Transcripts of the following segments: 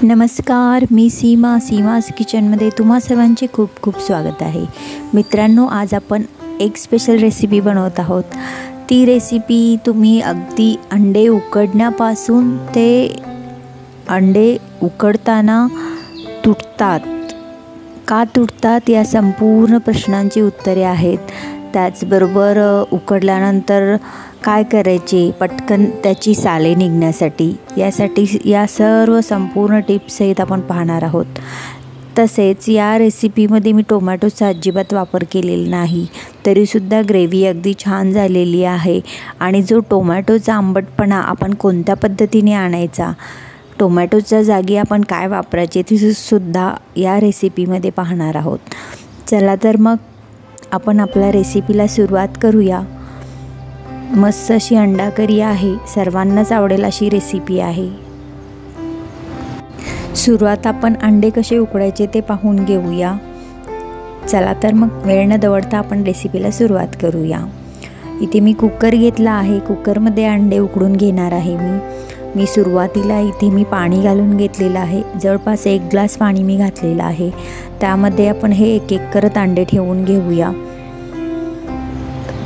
नमस्कार, मी सीमास किचनमध्ये तुम्हा सर्वांचे खूप खूप स्वागत आहे. मित्रांनो, आज आपण एक स्पेशल रेसिपी बनवत आहोत. ती रेसिपी तुम्ही अगदी अंडे उकडण्यापासून ते अंडे उकडताना तुटतात, का तुटतात या संपूर्ण प्रश्नांची उत्तरे आहेत. त्याचबरोबर उकडल्यानंतर काय करायचे पटकन त्याची साले निघण्यासाठी, यासाठी या सर्व संपूर्ण टिप्ससहित आपण पाहणार आहोत. तसेच या रेसिपीमध्ये मी टोमॅटोचा अजिबात वापर केलेला नाही, तरीसुद्धा ग्रेव्ही अगदी छान झालेली आहे. आणि जो टोमॅटोचा आंबटपणा आपण कोणत्या पद्धतीने आणायचा, टोमॅटोच्या जागी आपण काय वापरायचे ते सुद्धा या रेसिपीमध्ये पाहणार आहोत. चला तर मग आपण आपल्या रेसिपीला सुरुवात करूया. मस्त अशी अंडा करी आहे, सर्वांनाच आवडेल अशी रेसिपी आहे. सुरुवात आपण अंडे कसे उकडायचे ते पाहून घेऊया. चला तर मग वेळ न दवडता आपण रेसिपीला सुरुवात करूया. इथे मी कुकर घेतला आहे, कुकरमध्ये अंडे उकडून घेणार आहे. मी सुरुवातीला इथे पाणी घालून घेतलेलं आहे. जवळपास 1 ग्लास पाणी मी घातलेलं आहे. त्यामध्ये आपण हे एक एक करत अंडे ठेवून घेऊया.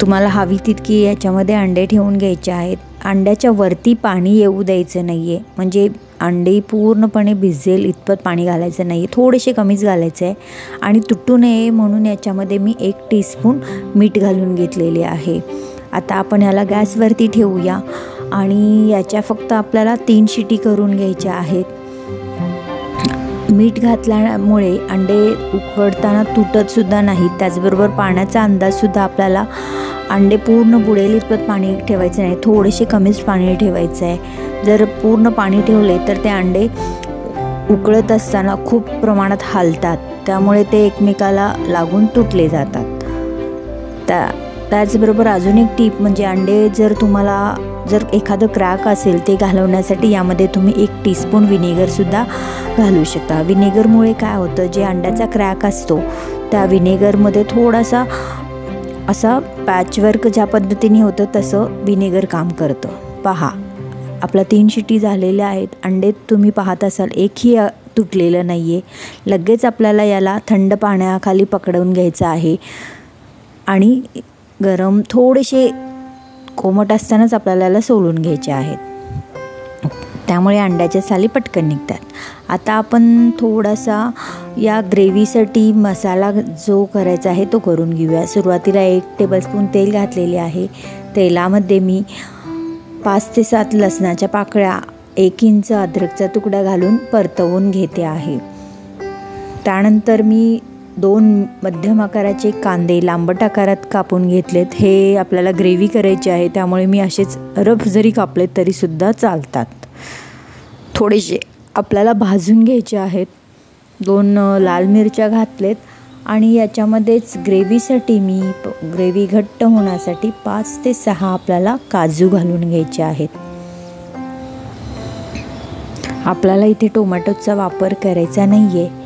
तुम्हाला हवी तितकी याच्यामध्ये अंडे ठेवून घ्यायचे आहेत. अंड्याच्या वरती पाणी येऊ द्यायचं नाही आहे, म्हणजे अंडे पूर्णपणे भिजेल इतपत पाणी घालायचं नाही आहे, थोडेसे कमीच घालायचं आहे. आणि तुटू नये म्हणून याच्यामध्ये मी 1 टीस्पून मीठ घालून घेतलेले आहे. आता आपण याला गॅसवरती ठेवूया आणि याच्या फक्त आपल्याला 3 शिटी करून घ्यायच्या आहेत. मीठ घातल्यामुळे अंडे उकडताना तुटतसुद्धा नाहीत. त्याचबरोबर पाण्याचा अंदाजसुद्धा आपल्याला अंडे पूर्ण बुडेल इतपत पाणी ठेवायचं नाही, थोडेसे कमीच पाणी ठेवायचं आहे. जर पूर्ण पाणी ठेवले तर ते अंडे उकळत असताना खूप प्रमाणात हालतात, त्यामुळे ते एकमेकाला लागून तुटले जातात. त्याचबरोबर अजून एक टीप म्हणजे अंडे जर एखादं क्रॅक असेल ते घालवण्यासाठी यामध्ये तुम्ही 1 टीस्पून विनेगरसुद्धा घालू शकता. विनेगरमुळे काय होतं, जे अंड्याचा क्रॅक असतो त्या विनेगरमध्ये थोडासा असा पॅचवर्क ज्या पद्धतीने होतं तसं विनेगर काम करतं. पहा, आपल्या 3 शिटी झालेल्या आहेत. अंडे तुम्ही पाहत असाल एकही तुटलेलं नाही आहे. लगेच आपल्याला याला थंड पाण्याखाली पकडून घ्यायचं आहे आणि गरम थोडेसे कोमट असतानाच आपल्याला याला सोलून घ्यायचे आहेत, त्यामुळे अंड्याच्या साली पटकन निघतात. आता आपण थोडासा या ग्रेव्हीसाठी मसाला जो करायचा आहे तो करून घेऊया. सुरुवातीला 1 टेबलस्पून तेल घातलेले आहे. तेलामध्ये मी 5 ते 7 लसणाच्या पाकळ्या, 1 इंच अद्रकचा तुकडा घालून परतवून घेते आहे. त्यानंतर मी 2 मध्यम आकाराचे कांदे लांबट आकारात कापून घेतलेत. हे आपल्याला ग्रेव्ही करायची आहे, त्यामुळे मी असेच रफ जरी कापलेत तरीसुद्धा चालतात. थोडेसे आपल्याला भाजून घ्यायचे आहेत. 2 लाल मिरच्या घातलेत आणि याच्यामध्येच ग्रेव्हीसाठी मी ग्रेव्ही घट्ट होण्यासाठी 5 ते 6 आपल्याला काजू घालून घ्यायचे आहेत. आपल्याला इथे टोमॅटोचा वापर करायचा नाही आहे,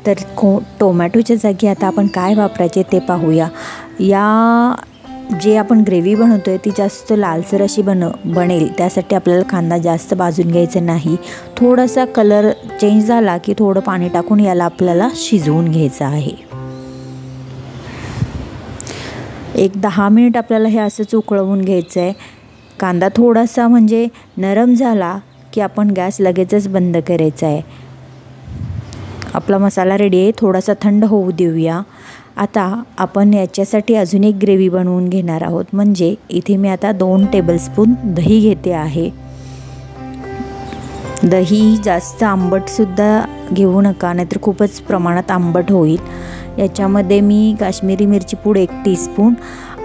तर टोमॅटोच्या जागी आता आपण काय वापरायचे ते पाहूया. जे आपण ग्रेव्ही बनवतो आहे ती जास्त लालसर अशी बनेल, त्यासाठी आपल्याला कांदा जास्त भाजून घ्यायचा नाही. थोडासा कलर चेंज झाला की थोडं पाणी टाकून याला आपल्याला शिजवून घ्यायचं आहे. 10 मिनिट आपल्याला हे असंच उकळवून घ्यायचं आहे. कांदा थोडासा म्हणजे नरम झाला की आपण गॅस लगेचच बंद करायचा आहे. आपला मसाला रेडी आहे, थोडासा थंड होऊ देऊया. आता आपण याच्यासाठी अजून एक ग्रेव्ही बनवून घेणार आहोत. म्हणजे इथे मी आता 2 टेबलस्पून दही घेते आहे. दही जास्त आंबटसुद्धा घेऊ नका, नाहीतर खूपच प्रमाणात आंबट होईल. याच्यामध्ये मी काश्मीरी मिरची पूड 1 टीस्पून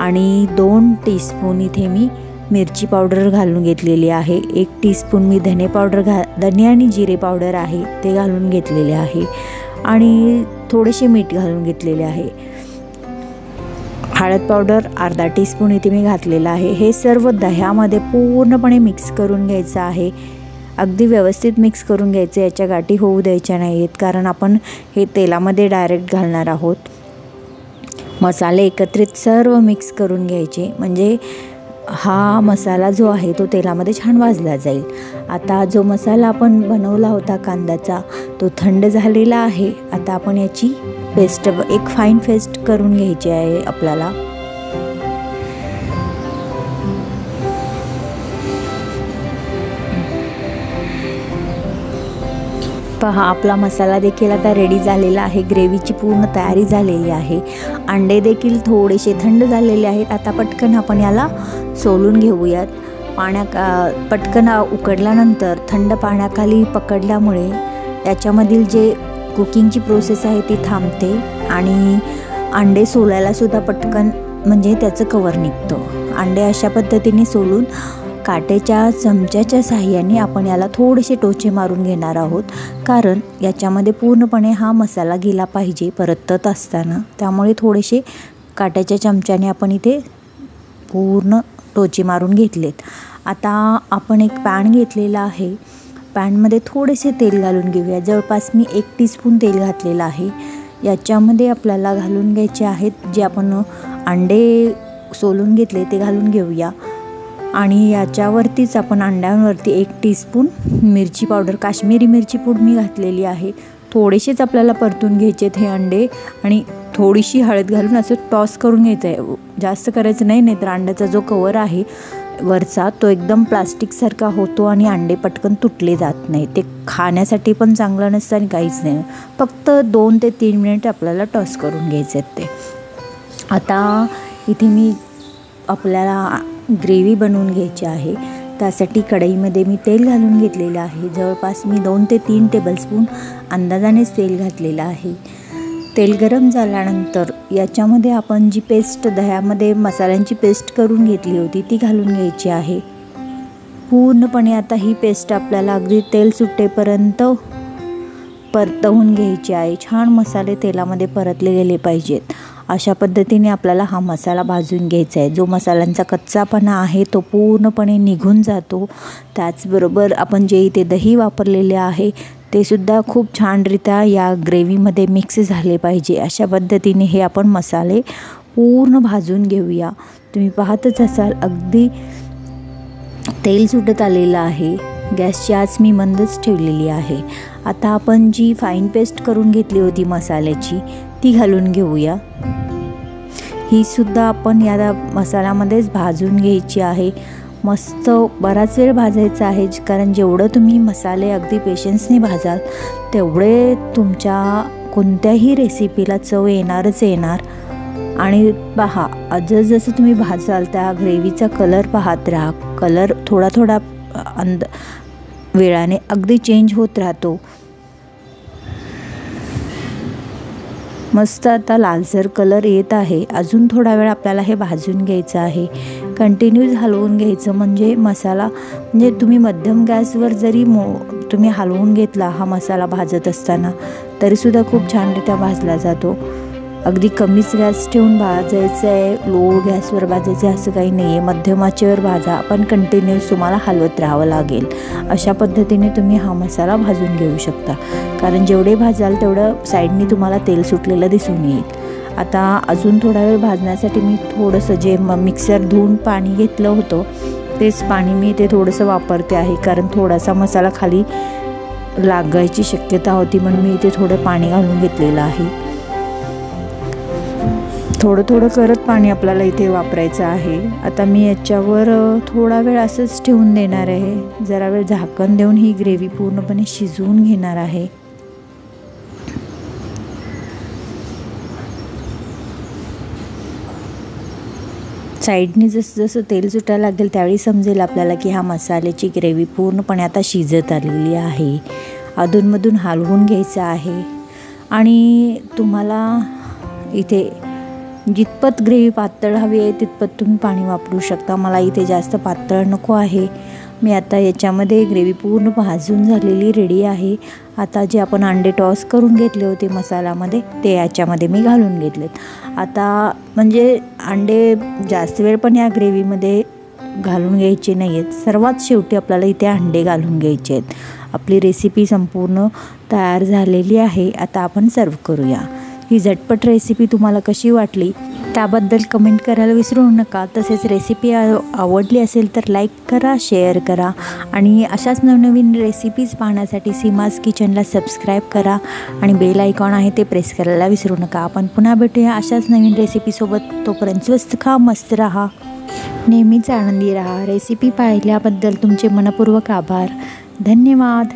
आणि 2 टीस्पून इथे मी मिरची पावडर घालून घेतलेली आहे. 1 टीस्पून मी धने आणि जिरे पावडर आहे ते घालून घेतलेले आहे आणि थोडेसे मीठ घालून घेतलेले आहे. हळद पावडर अर्धा टीस्पून इथे मी घातलेला आहे. हे सर्व दह्यामध्ये पूर्णपणे मिक्स करून घ्यायचं आहे. अगदी व्यवस्थित मिक्स करून घ्यायचं, याच्या गाठी होऊ द्यायच्या नाही आहेत, कारण आपण हे तेलामध्ये डायरेक्ट घालणार आहोत. मसाले एकत्रित सर्व मिक्स करून घ्यायचे, म्हणजे हा मसाला जो आहे तो तेलामध्ये छान भाजला जाईल। आता जो मसाला आपण बनवला होता कांद्याचा तो थंड झालेला आहे। आता आपण याची पेस्ट एक फाईन पेस्ट करून घ्यायची आहे आपल्याला। पहा आपला मसाला देखील आता रेडी झालेला आहे। ग्रेव्हीची पूर्ण तयारी झालेली आहे। अंडे देखील थोडेसे थंड झालेले आहेत। आता पटकन आपण याला सोलून घेऊयात। पटकन उकडल्यानंतर थंड पाण्याखाली पकडल्यामुळे याच्यामधील जे कुकिंगची प्रोसेस आहे ती थांबते आणि अंडे सोलायला सुद्धा पटकन म्हणजे त्याचं कवर निघतं। अंडे अशा पद्धतीने सोलून काटेच्या चमच्याच्या साहाय्याने आपण याला थोडेसे टोचे मारून घेणार आहोत, कारण याच्यामध्ये पूर्णपणे हा मसाला गेला पाहिजे परतत असताना। त्यामुळे थोडेसे काट्याच्या चमच्याने आपण इथे पूर्ण टोचे मारून घेतलेत। आता आपण एक पॅन घेतलेला आहे। पॅनमध्ये थोडेसे तेल घालून घेऊया। जवळपास मी 1 टीस्पून तेल घातलेलं आहे। याच्यामध्ये आपल्याला घालून घ्यायचे आहेत जे आपण अंडे सोलून घेतले ते घालून घेऊया आणि याच्यावरतीच आपण अंड्यांवरती 1 टीस्पून मिरची पावडर, काश्मीरी मिरची पूड मी घातलेली आहे। थोडेसेच आपल्याला परतून घ्यायचेत हे अंडे आणि थोडीशी हळद घालून असं टॉस करून घ्यायचं आहे। जास्त करायचं नाही, नाहीतर अंड्याचा जो कवर आहे वरचा तो एकदम प्लास्टिकसारखा होतो आणि अंडे पटकन तुटले जात नाही। ते खाण्यासाठी पण चांगलं नसतं आणि काहीच नाही। फक्त 2 ते 3 मिनिट आपल्याला टॉस करून घ्यायचे आहेत ते। आता इथे मी आपल्याला ग्रेव्ही बनवून घ्यायची आहे। त्यासाठी कढईमध्ये मी तेल घालून घेतलेलं आहे। जवळपास मी 2 ते 3 टेबलस्पून अंदाजानेच तेल घातलेलं आहे। तेल गरम झाल्यानंतर याच्यामध्ये आपण जी पेस्ट दह्यामध्ये मसाल्यांची पेस्ट करून घेतली होती ती घालून घ्यायची आहे। पूर्णपणे आता ही पेस्ट आपल्याला अगदी तेल सुटेपर्यंत परतवून घ्यायची आहे। छान मसाले तेलामध्ये परतले गेले पाहिजेत। अशा पद्धतीने आपल्याला हा मसाला भाजून घ्यायचा आहे। जो मसाल्यांचा कच्चापणा आहे तो पूर्णपणे निघून जातो। त्याचबरोबर आपण जे इथे दही वापरलेले आहे ते सुद्धा खूप छानरित्या या ग्रेव्हीमध्ये मिक्स झाले पाहिजे। अशा पद्धतीने हे आपण मसाले पूर्ण भाजून घेऊया। तुम्ही पाहतच असाल अगदी तेल सुटत आलेलं आहे। गॅसची आच मी मंदच ठेवलेली आहे। आता आपण जी फाईन पेस्ट करून घेतली होती मसाल्याची ती घालून घेऊया। ही सुद्धा आपण या मसाल्यामध्येच भाजून घ्यायची आहे। मस्त बराच वेळ भाजायचं आहे, कारण जेवढं तुम्ही मसाले अगदी पेशन्सने भाजाल तेवढे तुमच्या कोणत्याही रेसिपीला चव येणारच येणार। आणि पहा जसं तुम्ही भाजाल त्या ग्रेव्हीचा कलर पाहत राहा। कलर थोडा थोडा वेळाने अगदी चेंज होत राहतो। मस्त आता लालसर कलर येत आहे। अजून थोडा वेळ आपल्याला हे भाजून घ्यायचं आहे। कंटिन्यूस हलवून घ्यायचं म्हणजे मसाला म्हणजे तुम्ही मध्यम गॅसवर जरी तुम्ही हलवून घेतला हा मसाला भाजत असताना तरीसुद्धा खूप छानरित्या भाजला जातो। अगदी कमीच गॅस ठेवून भाजायचं आहे, लो गॅसवर भाजायचं आहे असं काही नाही आहे। मध्यम आचेवर भाजा, पण कंटिन्यूस तुम्हाला हलवत राहावं लागेल। अशा पद्धतीने तुम्ही हा मसाला भाजून घेऊ शकता, कारण जेवढे भाजाल तेवढं साईडनी तुम्हाला तेल सुटलेलं दिसून येईल। आता अजून थोडा वेळ भाजण्यासाठी मी थोडंसं जे मिक्सर धुवून पाणी घेतलं होतं तेच पाणी मी ते थोडंसं वापरते आहे, कारण थोडासा मसाला खाली लागायची शक्यता होती म्हणून मी इथे थोडं पाणी घालून घेतलेलं आहे। थोडं थोडं करत पाणी आपल्याला इथे वापरायचं आहे। आता मी याच्यावर थोडा वेळ असंच ठेवून देणार आहे। जरा वेळ झाकण देऊन ही ग्रेव्ही पूर्णपणे शिजवून घेणार आहे। साईडने जसं जसं तेल सुटायला लागेल त्यावेळी समजेल आपल्याला की हा मसाल्याची ग्रेव्ही पूर्णपणे आता शिजत आलेली आहे। अधूनमधून हलवून घ्यायचं आहे आणि तुम्हाला इथे जितपत ग्रेव्ही पातळ हवी आहे तितपत तुम्ही पाणी वापरू शकता। मला इथे जास्त पातळ नको आहे। मी आता याच्यामध्ये ग्रेव्ही पूर्ण भाजून झालेली रेडी आहे। आता जे आपण अंडे टॉस करून घेतले होते मसाल्यामध्ये ते याच्यामध्ये मी घालून घेतलेत। आता म्हणजे अंडे जास्त वेळ पण या ग्रेव्हीमध्ये घालून घ्यायचे नाही आहेत। सर्वात शेवटी आपल्याला इथे अंडे घालून घ्यायचे आहेत। आपली रेसिपी संपूर्ण तयार झालेली आहे। आता आपण सर्व करूया। ही झटपट रेसिपी तुम्हाला कशी वाटली त्याबद्दल कमेंट करायला विसरू नका। तसेच रेसिपी आवडली असेल तर लाईक करा, शेअर करा आणि अशाच नवनवीन रेसिपीज पाहण्यासाठी सीमाज किचनला सबस्क्राईब करा आणि बेल आयकॉन आहे ते प्रेस करायला विसरू नका। आपण पुन्हा भेटूया अशाच नवीन रेसिपीसोबत। तोपर्यंत स्वस्त खा, मस्त रहा, नेहमीच आनंदी रहा। रेसिपी पाहिल्याबद्दल तुमचे मनपूर्वक आभार, धन्यवाद।